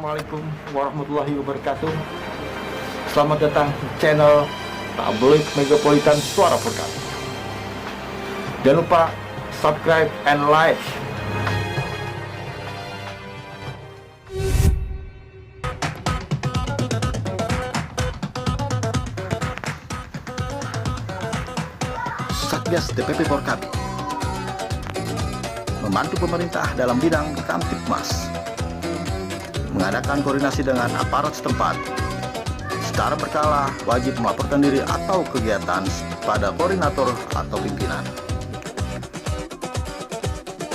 Assalamualaikum warahmatullahi wabarakatuh. Selamat datang di channel Tabloid Megapolitan Suara Perkabih. Jangan lupa subscribe and like. Satgas DPP Porkabih membantu pemerintah dalam bidang Kamtibmas, mengadakan koordinasi dengan aparat setempat. Secara berkala wajib melaporkan diri atau kegiatan pada koordinator atau pimpinan.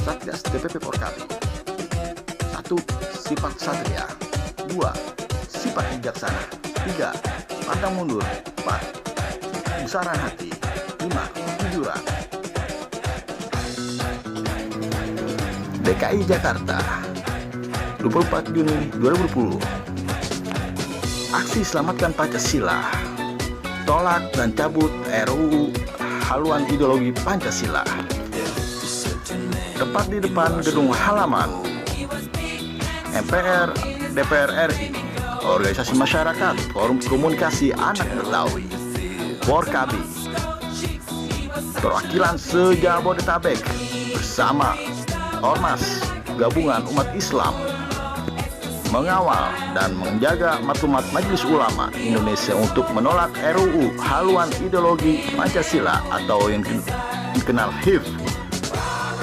Satgas DPP Porkabih: 1. Sifat satria. 2. Sifat bijaksana. 3. Pantang mundur. 4. Kebesaran hati. 5. Kejujuran. DKI Jakarta, 24 Juni 2020. Aksi Selamatkan Pancasila, tolak dan cabut RUU haluan ideologi Pancasila. Tepat di depan gedung halaman MPR DPR RI, organisasi masyarakat Forum Komunikasi Anak Betawi Porkabih, perwakilan se-Jabodetabek bersama Ormas Gabungan Umat Islam mengawal dan menjaga maklumat Majelis Ulama Indonesia untuk menolak RUU haluan ideologi Pancasila atau yang dikenal HIV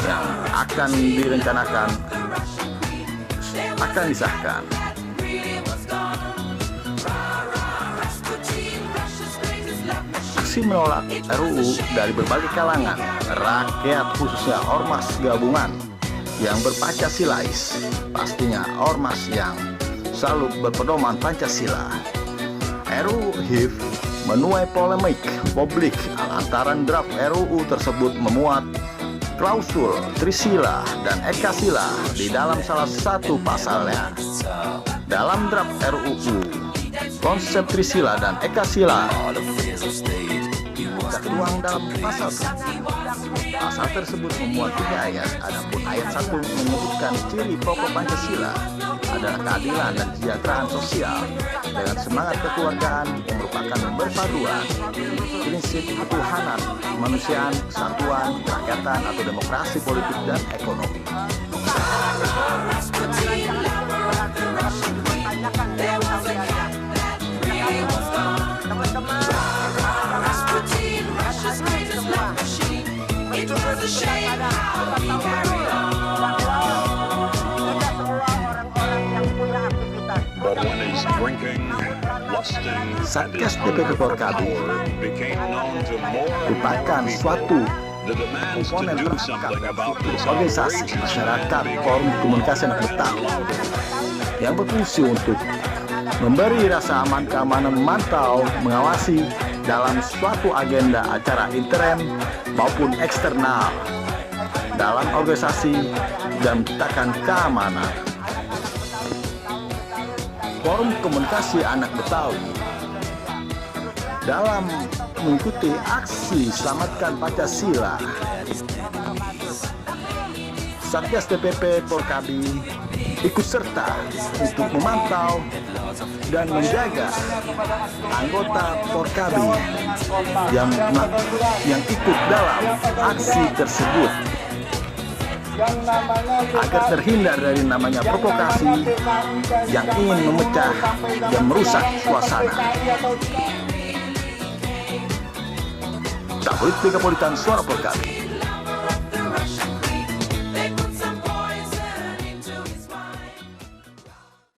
yang akan direncanakan akan disahkan. Aksi menolak RUU dari berbagai kalangan rakyat, khususnya Ormas Gabungan yang berpancasilais, pastinya ormas yang selalu berpedoman Pancasila. RUU HIV menuai polemik publik lantaran draft RUU tersebut memuat klausul Trisila dan Ekasila di dalam salah satu pasalnya. Dalam draft RUU, konsep Trisila dan Ekasila tertuang dalam pasal tersebut. Pasal tersebut memuat 3 ayat. Adapun ayat 1 menyebutkan ciri pokok Pancasila adalah keadilan dan kesejahteraan sosial dengan semangat kekeluargaan yang merupakan berpaduan prinsip ketuhanan, kemanusiaan, kesatuan, kerakyatan atau demokrasi politik dan ekonomi. Satgas DPP Porkabih merupakan suatu komponen perangkat organisasi masyarakat Forum Komunikasi Anak Betawi yang berfungsi untuk memberi rasa aman, keamanan, memantau, mengawasi dalam suatu agenda acara intern maupun eksternal dalam organisasi dan menciptakan keamanan. Forum Komunikasi Anak Betawi dalam mengikuti aksi Selamatkan Pancasila, Satgas DPP Porkabih ikut serta untuk memantau dan menjaga anggota Porkabih yang ikut dalam aksi tersebut agar terhindar dari namanya provokasi yang ingin memecah dan merusak suasana. Tabloid Megapolitan Suara Porkabih.